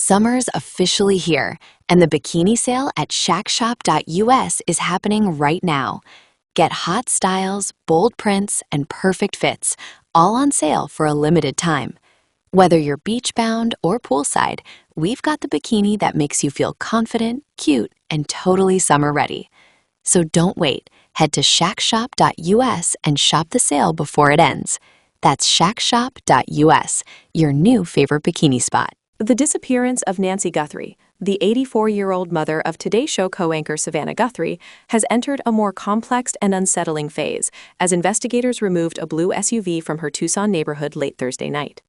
Summer's officially here, and the bikini sale at shackshop.us is happening right now. Get hot styles, bold prints, and perfect fits, all on sale for a limited time. Whether you're beach-bound or poolside, we've got the bikini that makes you feel confident, cute, and totally summer-ready. So don't wait. Head to shackshop.us and shop the sale before it ends. That's shackshop.us, your new favorite bikini spot. The disappearance of Nancy Guthrie, the 84-year-old mother of Today Show co-anchor Savannah Guthrie, has entered a more complex and unsettling phase as investigators removed a blue SUV from her Tucson neighborhood late Thursday night.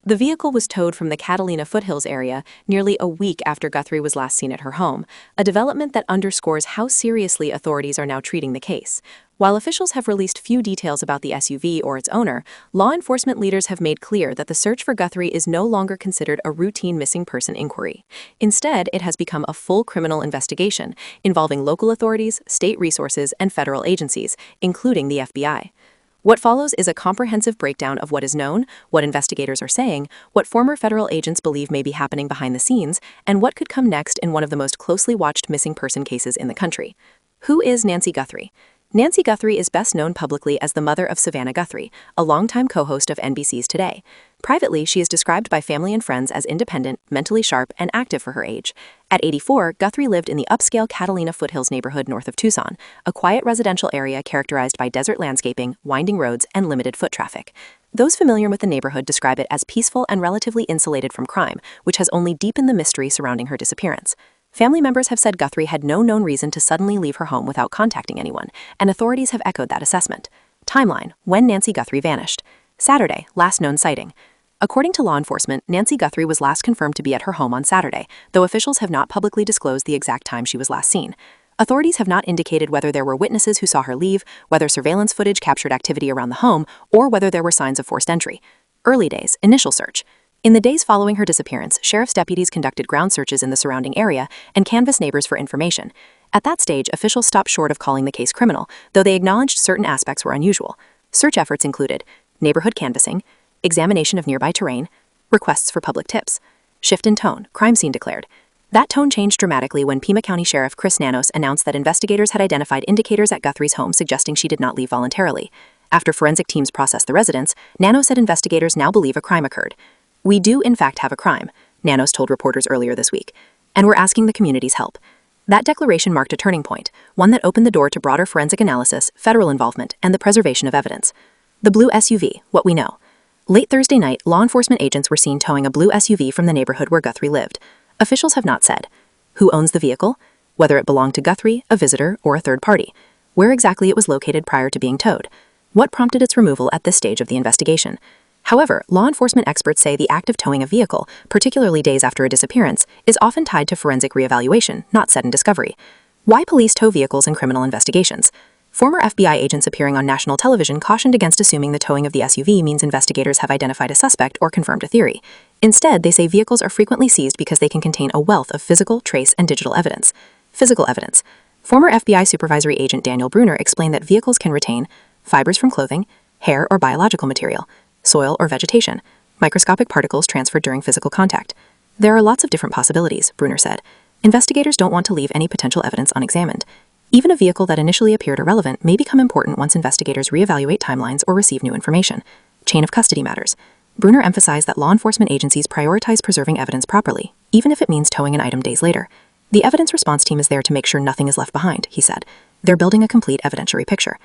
The vehicle was towed from the Catalina foothills area nearly a week after Guthrie was last seen at her home, a development that underscores how seriously authorities are now treating the case. While officials have released few details about the SUV or its owner, law enforcement leaders have made clear that the search for Guthrie is no longer considered a routine missing person inquiry. Instead, it has become a full criminal investigation involving local authorities, state resources, and federal agencies, including the FBI. What follows is a comprehensive breakdown of what is known, what investigators are saying, what former federal agents believe may be happening behind the scenes, and what could come next in one of the most closely watched missing person cases in the country. Who is Nancy Guthrie? Nancy Guthrie is best known publicly as the mother of Savannah Guthrie, a longtime co-host of NBC's Today. Privately, she is described by family and friends as independent, mentally sharp, and active for her age. At 84, Guthrie lived in the upscale Catalina foothills neighborhood north of Tucson, a quiet residential area characterized by desert landscaping, winding roads, and limited foot traffic. Those familiar with the neighborhood describe it as peaceful and relatively insulated from crime, which has only deepened the mystery surrounding her disappearance. Family members have said Guthrie had no known reason to suddenly leave her home without contacting anyone, and authorities have echoed that assessment. Timeline: when Nancy Guthrie vanished. Saturday, last known sighting. According to law enforcement, Nancy Guthrie was last confirmed to be at her home on Saturday, though officials have not publicly disclosed the exact time she was last seen. Authorities have not indicated whether there were witnesses who saw her leave, whether surveillance footage captured activity around the home, or whether there were signs of forced entry. Early days, initial search. In the days following her disappearance, sheriff's deputies conducted ground searches in the surrounding area and canvassed neighbors for information. At that stage, officials stopped short of calling the case criminal, though they acknowledged certain aspects were unusual. Search efforts included neighborhood canvassing, examination of nearby terrain, requests for public tips. Shift in tone, crime scene declared. That tone changed dramatically when Pima County Sheriff Chris Nanos announced that investigators had identified indicators at Guthrie's home suggesting she did not leave voluntarily. After forensic teams processed the residence, Nanos said investigators now believe a crime occurred. "We do, in fact, have a crime," Nanos told reporters earlier this week, "and we're asking the community's help." That declaration marked a turning point, one that opened the door to broader forensic analysis, federal involvement, and the preservation of evidence. The blue SUV, what we know. Late Thursday night, law enforcement agents were seen towing a blue SUV from the neighborhood where Guthrie lived. Officials have not said who owns the vehicle, whether it belonged to Guthrie, a visitor, or a third party, where exactly it was located prior to being towed, what prompted its removal at this stage of the investigation. However, law enforcement experts say the act of towing a vehicle, particularly days after a disappearance, is often tied to forensic reevaluation, not sudden discovery. Why police tow vehicles in criminal investigations? Former FBI agents appearing on national television cautioned against assuming the towing of the SUV means investigators have identified a suspect or confirmed a theory. Instead, they say vehicles are frequently seized because they can contain a wealth of physical, trace, and digital evidence. Physical evidence. Former FBI supervisory agent Daniel Bruner explained that vehicles can retain fibers from clothing, hair or biological material, soil or vegetation, microscopic particles transferred during physical contact. There are lots of different possibilities, Bruner said. Investigators don't want to leave any potential evidence unexamined. Even a vehicle that initially appeared irrelevant may become important once investigators reevaluate timelines or receive new information. Chain of custody matters. Bruner emphasized that law enforcement agencies prioritize preserving evidence properly, even if it means towing an item days later. The evidence response team is there to make sure nothing is left behind, he said. They're building a complete evidentiary picture.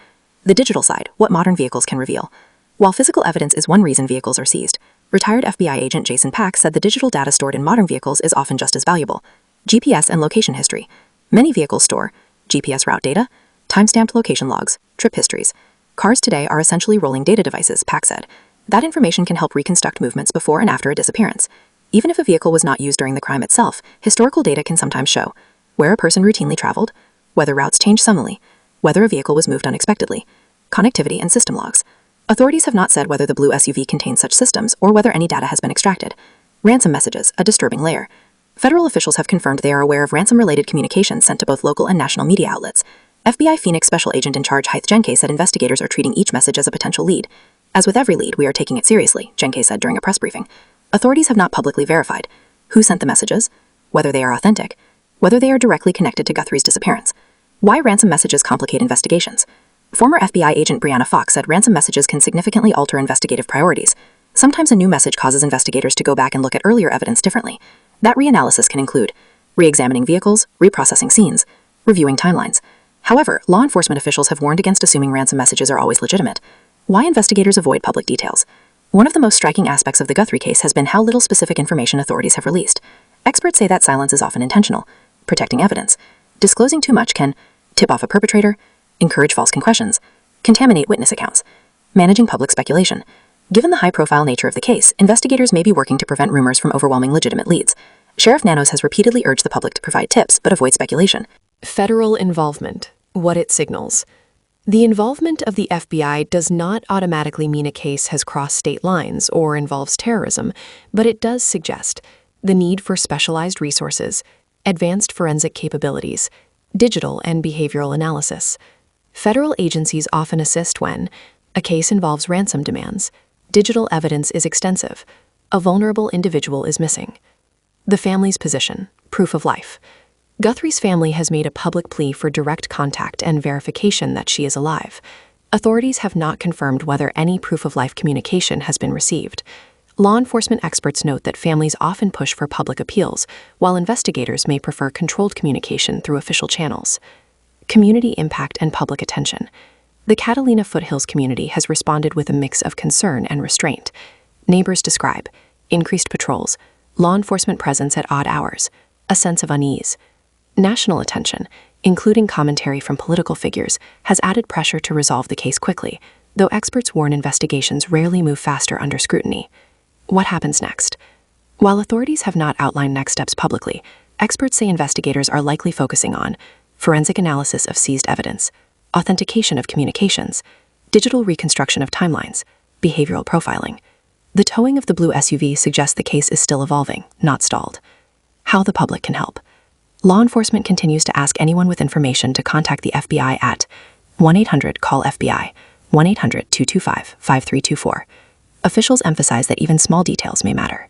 The digital side, what modern vehicles can reveal. While physical evidence is one reason vehicles are seized, retired FBI agent Jason Pack said the digital data stored in modern vehicles is often just as valuable. GPS and location history. Many vehicles store GPS route data, time-stamped location logs, trip histories. Cars today are essentially rolling data devices, Pack said. That information can help reconstruct movements before and after a disappearance. Even if a vehicle was not used during the crime itself, historical data can sometimes show where a person routinely traveled, whether routes changed suddenly, whether a vehicle was moved unexpectedly, connectivity and system logs. Authorities have not said whether the blue SUV contains such systems or whether any data has been extracted. Ransom messages, a disturbing layer. Federal officials have confirmed they are aware of ransom-related communications sent to both local and national media outlets. FBI Phoenix Special Agent in Charge Hythe Jenke said investigators are treating each message as a potential lead. "As with every lead, we are taking it seriously," Jenke said during a press briefing. Authorities have not publicly verified who sent the messages, whether they are authentic, whether they are directly connected to Guthrie's disappearance. Why ransom messages complicate investigations. Former FBI agent Brianna Fox said ransom messages can significantly alter investigative priorities. Sometimes a new message causes investigators to go back and look at earlier evidence differently. That reanalysis can include re-examining vehicles, reprocessing scenes, reviewing timelines. However, law enforcement officials have warned against assuming ransom messages are always legitimate. Why investigators avoid public details. One of the most striking aspects of the Guthrie case has been how little specific information authorities have released. Experts say that silence is often intentional. Protecting evidence. Disclosing too much can tip off a perpetrator, encourage false concussions, contaminate witness accounts, managing public speculation. Given the high-profile nature of the case, investigators may be working to prevent rumors from overwhelming legitimate leads. Sheriff Nanos has repeatedly urged the public to provide tips but avoid speculation. Federal involvement. What it signals. The involvement of the FBI does not automatically mean a case has crossed state lines or involves terrorism, but it does suggest the need for specialized resources, advanced forensic capabilities, digital and behavioral analysis. Federal agencies often assist when a case involves ransom demands, digital evidence is extensive, a vulnerable individual is missing. The family's position, proof of life. Guthrie's family has made a public plea for direct contact and verification that she is alive. Authorities have not confirmed whether any proof of life communication has been received. Law enforcement experts note that families often push for public appeals, while investigators may prefer controlled communication through official channels. Community impact and public attention. The Catalina Foothills community has responded with a mix of concern and restraint. Neighbors describe increased patrols, law enforcement presence at odd hours, a sense of unease. National attention, including commentary from political figures, has added pressure to resolve the case quickly, though experts warn investigations rarely move faster under scrutiny. What happens next? While authorities have not outlined next steps publicly, experts say investigators are likely focusing on forensic analysis of seized evidence, authentication of communications, digital reconstruction of timelines, behavioral profiling. The towing of the blue SUV suggests the case is still evolving, not stalled. How the public can help. Law enforcement continues to ask anyone with information to contact the FBI at 1-800-CALL-FBI, 1-800-225-5324. Officials emphasize that even small details may matter.